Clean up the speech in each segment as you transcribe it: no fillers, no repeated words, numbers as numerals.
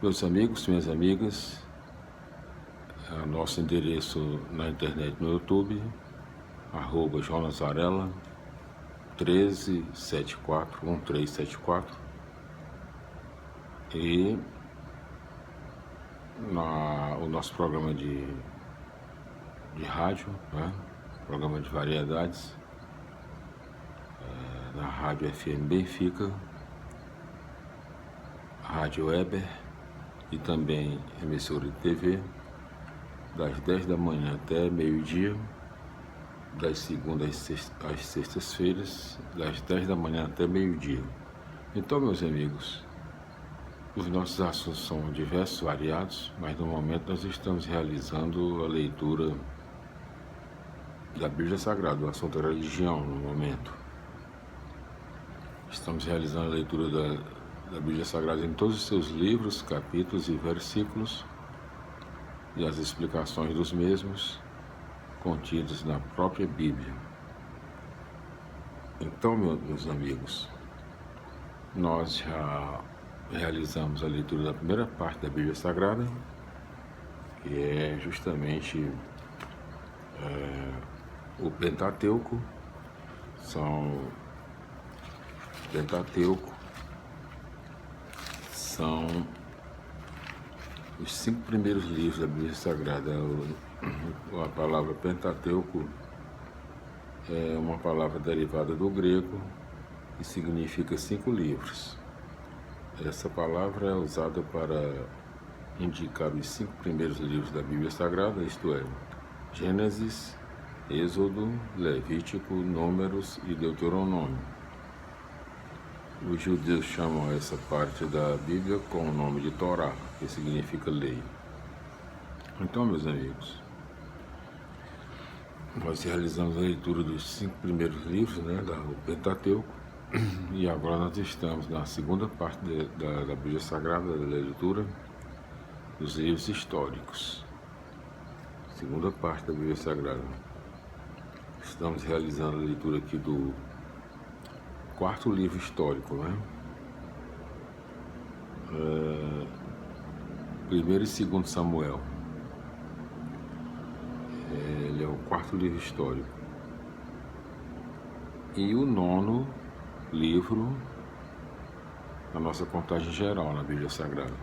Meus amigos, minhas amigas, nosso endereço na internet no YouTube, @Jonas Varela 1374 e o nosso programa de rádio, né? Programa de variedades, na Rádio FM Benfica, Rádio Weber e também emissora de TV, das 10 da manhã até meio-dia, das segundas às sextas-feiras, das 10 da manhã até meio-dia. Então, meus amigos, os nossos assuntos são diversos, variados, mas no momento nós estamos realizando a leitura da Bíblia Sagrada, o assunto é religião no momento. Estamos realizando a leitura da Bíblia Sagrada em todos os seus livros, capítulos e versículos, e as explicações dos mesmos contidos na própria Bíblia. Então, meus amigos, nós já realizamos a leitura da primeira parte da Bíblia Sagrada, que é justamente o Pentateuco. São os 5 primeiros livros da Bíblia Sagrada. A palavra Pentateuco é uma palavra derivada do grego e significa 5 livros. Essa palavra é usada para indicar os 5 primeiros livros da Bíblia Sagrada, isto é, Gênesis, Êxodo, Levítico, Números e Deuteronômio. Os judeus chamam essa parte da Bíblia com o nome de Torá, que significa lei. Então, meus amigos, nós realizamos a leitura dos 5 primeiros livros, do Pentateuco, e agora nós estamos na segunda parte da Bíblia Sagrada, da leitura dos livros históricos. Segunda parte da Bíblia Sagrada. Estamos realizando a leitura aqui do 4º livro histórico, Primeiro e Segundo Samuel. Ele é o 4º livro histórico. E o 9º livro na nossa contagem geral na Bíblia Sagrada.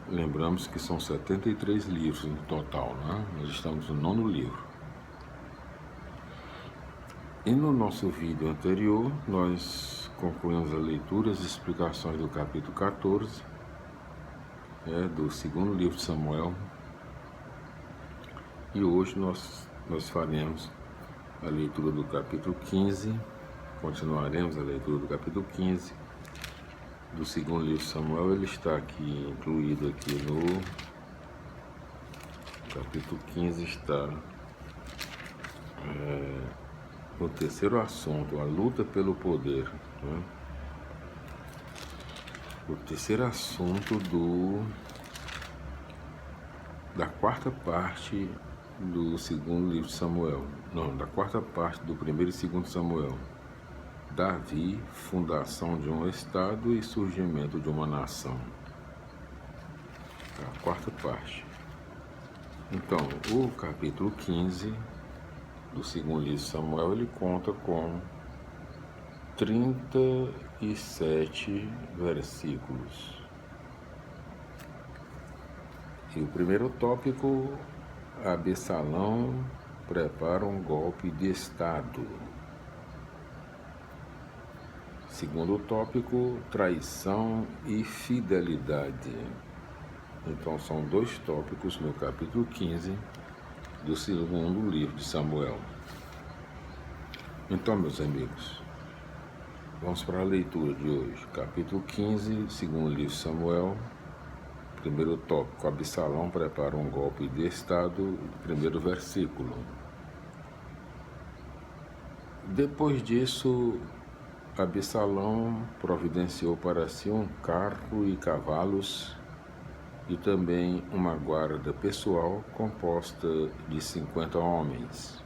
Lembramos que são 73 livros no total, Nós estamos no 9º livro. E no nosso vídeo anterior, nós concluímos a leitura e as explicações do capítulo 14, do 2º livro de Samuel. E hoje nós faremos a leitura do capítulo 15, continuaremos a leitura do capítulo 15 do 2º livro de Samuel. Ele está aqui, incluído aqui no capítulo 15, está no 3º assunto, a luta pelo poder. O 3º assunto da 4ª parte do 2º livro de Samuel. Não, da 4ª parte do 1º e 2º Samuel. Davi, fundação de um estado e surgimento de uma nação. A 4ª parte. Então, o capítulo 15 do 2º livro de Samuel, ele conta com 37 versículos. E o primeiro tópico, Absalão prepara um golpe de estado. Segundo tópico, traição e fidelidade. Então são 2 tópicos no capítulo 15 do 2º livro de Samuel. Então, meus amigos, vamos para a leitura de hoje. Capítulo 15, 2º livro de Samuel. Primeiro tópico, Absalão prepara um golpe de estado. Primeiro versículo. Depois disso, Absalão providenciou para si um carro e cavalos e também uma guarda pessoal composta de 50 homens.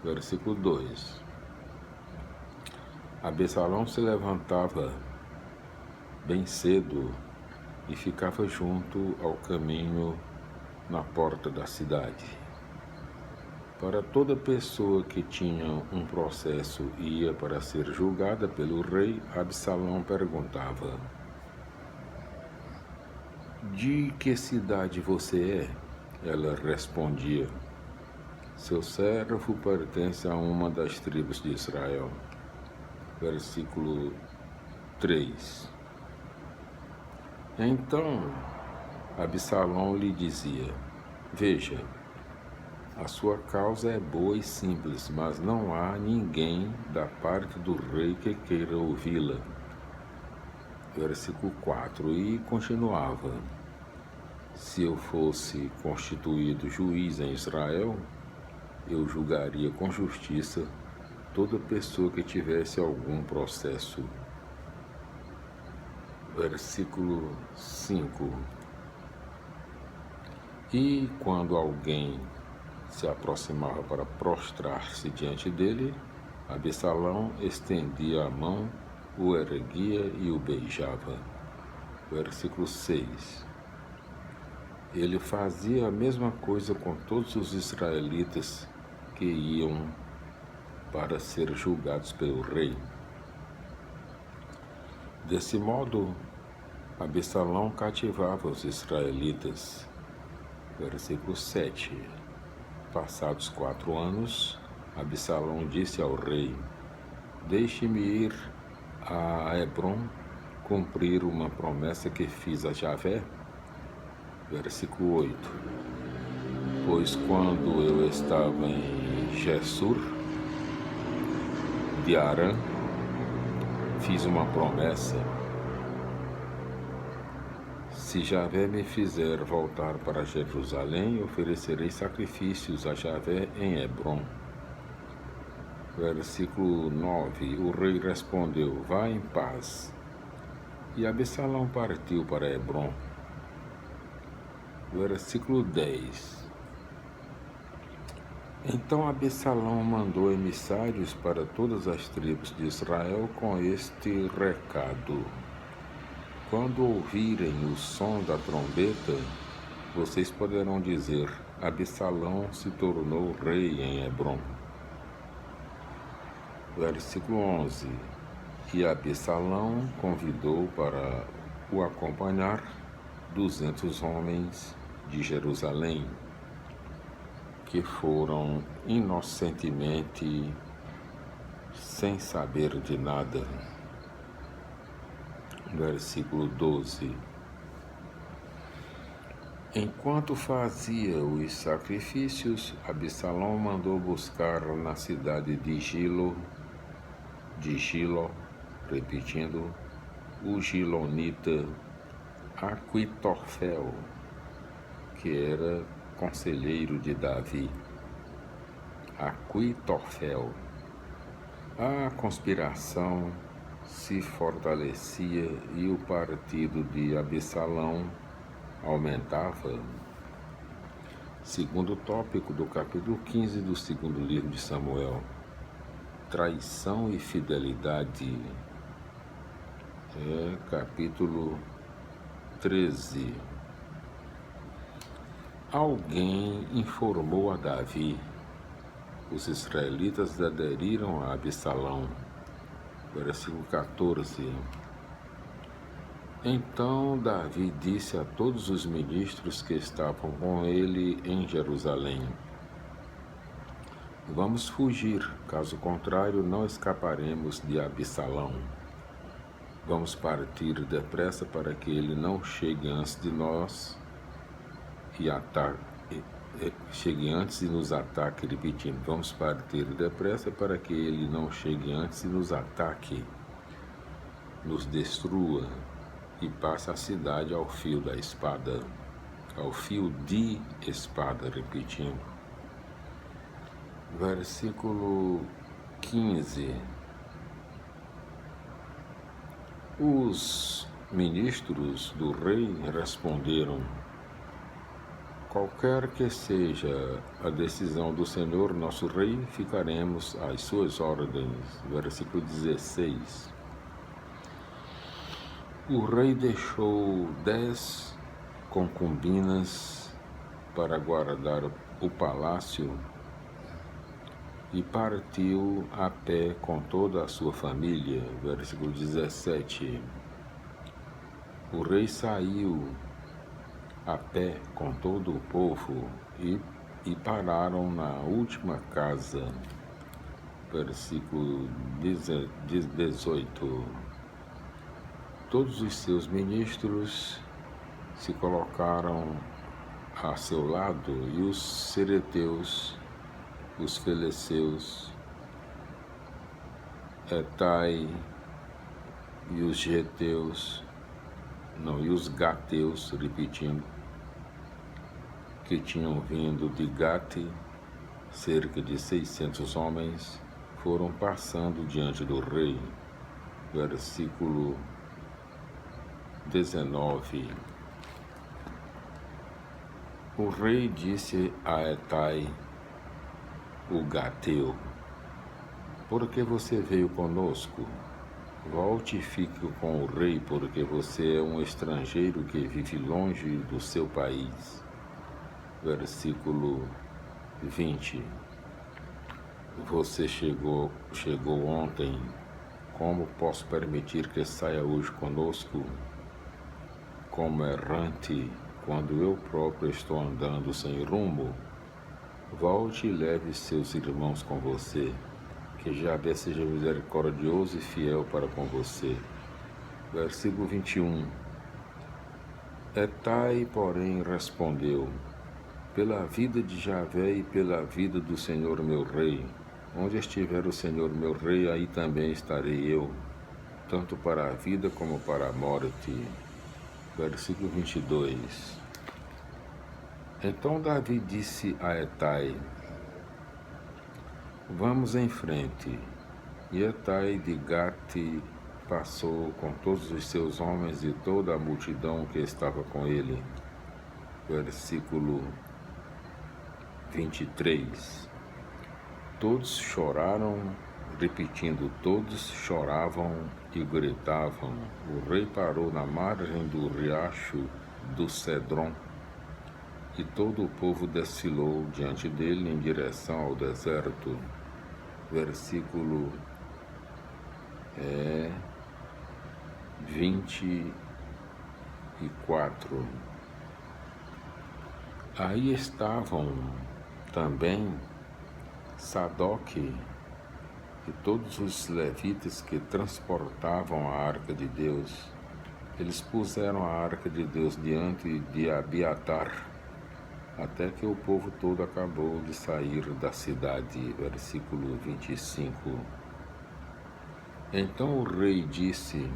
Versículo 2. Absalão se levantava bem cedo e ficava junto ao caminho na porta da cidade. Para toda pessoa que tinha um processo e ia para ser julgada pelo rei, Absalão perguntava: "De que cidade você é?" Ela respondia: "Seu servo pertence a uma das tribos de Israel." Versículo 3. Então Absalão lhe dizia: "Veja, a sua causa é boa e simples, mas não há ninguém da parte do rei que queira ouvi-la." Versículo 4. E continuava: "Se eu fosse constituído juiz em Israel, eu julgaria com justiça toda pessoa que tivesse algum processo." Versículo 5. E quando alguém se aproximava para prostrar-se diante dele, Absalão estendia a mão, o erguia e o beijava. Versículo 6. Ele fazia a mesma coisa com todos os israelitas que iam para ser julgados pelo rei. Desse modo, Absalão cativava os israelitas. Versículo 7. Passados 4 anos, Absalão disse ao rei: "Deixe-me ir a Hebrom cumprir uma promessa que fiz a Javé." Versículo 8. "Pois quando eu estava em Gessur de Arã, fiz uma promessa: se Javé me fizer voltar para Jerusalém, oferecerei sacrifícios a Javé em Hebrom." Versículo 9. O rei respondeu: "Vá em paz." E Absalão partiu para Hebrom. Versículo 10. Então Absalão mandou emissários para todas as tribos de Israel com este recado: "Quando ouvirem o som da trombeta, vocês poderão dizer: Absalão se tornou rei em Hebrom." Versículo 11. E Absalão convidou para o acompanhar 200 homens de Jerusalém, que foram inocentemente, sem saber de nada. Versículo 12. Enquanto fazia os sacrifícios, Absalão mandou buscar na cidade de Gilo, repetindo, o gilonita Aquitofel, que era conselheiro de Davi. Aquitofel. A conspiração se fortalecia e o partido de Absalão aumentava. Segundo tópico do capítulo 15 do segundo livro de Samuel: traição e fidelidade. Capítulo 13. Alguém informou a Davi: os israelitas aderiram a Absalão. Versículo 14. Então Davi disse a todos os ministros que estavam com ele em Jerusalém: vamos fugir, caso contrário não escaparemos de Absalão. Vamos partir depressa para que ele não chegue antes de nós e chegue antes e nos ataque, repetindo, vamos partir depressa para que ele não chegue antes e nos ataque, nos destrua e passe a cidade ao fio da espada, ao fio de espada, repetindo. Versículo 15. Os ministros do rei responderam: qualquer que seja a decisão do Senhor, nosso rei, ficaremos às suas ordens. Versículo 16. O rei deixou 10 concubinas para guardar o palácio e partiu a pé com toda a sua família. Versículo 17. O rei saiu a pé com todo o povo e pararam na última casa. Versículo 18. Todos os seus ministros se colocaram a seu lado, e os cereteus, os feleseus, Etai e os geteus, e os gateus, repetindo, que tinham vindo de Gate, cerca de 600 homens, foram passando diante do rei. Versículo 19. O rei disse a Etai, o gateu: por que você veio conosco? Volte e fique com o rei, porque você é um estrangeiro que vive longe do seu país. Versículo 20. Você chegou ontem. Como posso permitir que saia hoje conosco como errante, quando eu próprio estou andando sem rumo? Volte e leve seus irmãos com você, que Javé seja misericordioso e fiel para com você. Versículo 21. Etai, porém, respondeu: pela vida de Javé e pela vida do Senhor meu rei, onde estiver o Senhor meu rei, aí também estarei eu, tanto para a vida como para a morte. Versículo 22. Então Davi disse a Etai: vamos em frente. E Etai de Gate passou com todos os seus homens e toda a multidão que estava com ele. Versículo 23. Todos choraram, repetindo, todos choravam e gritavam. O rei parou na margem do riacho do Cedron, e todo o povo desfilou diante dele em direção ao deserto. Versículo 24. Aí estavam também Sadoque e todos os levitas que transportavam a arca de Deus. Eles puseram a arca de Deus diante de Abiatar, até que o povo todo acabou de sair da cidade. Versículo 25. Então o rei disse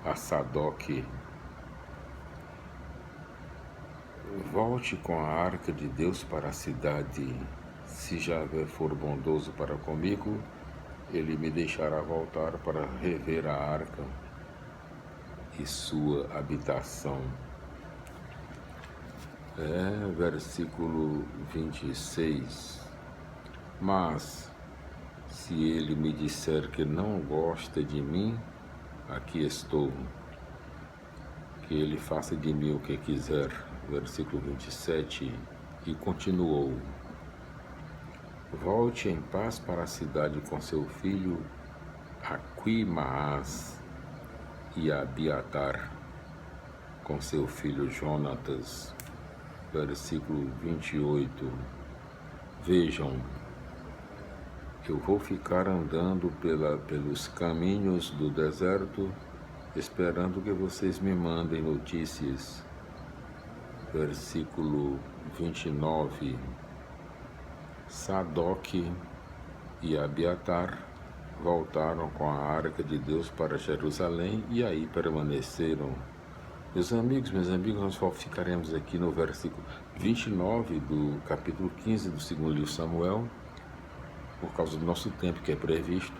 a Sadoque: volte com a arca de Deus para a cidade. Se Javé for bondoso para comigo, ele me deixará voltar para rever a arca e sua habitação. Versículo 26. Mas se ele me disser que não gosta de mim, aqui estou, que ele faça de mim o que quiser. Versículo 27. E continuou: volte em paz para a cidade com seu filho Aquimaas e Abiatar com seu filho Jonatas. Versículo 28. Vejam, eu vou ficar andando pelos caminhos do deserto, esperando que vocês me mandem notícias. Versículo 29. Sadoque e Abiatar voltaram com a arca de Deus para Jerusalém e aí permaneceram. Meus amigos, nós ficaremos aqui no versículo 29 do capítulo 15 do segundo livro de Samuel, por causa do nosso tempo que é previsto,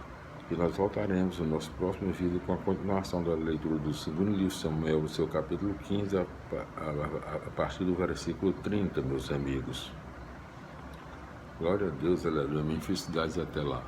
e nós voltaremos no nosso próximo vídeo com a continuação da leitura do segundo livro de Samuel, no seu capítulo 15, a partir do versículo 30, meus amigos. Glória a Deus, aleluia, minha felicidade até lá.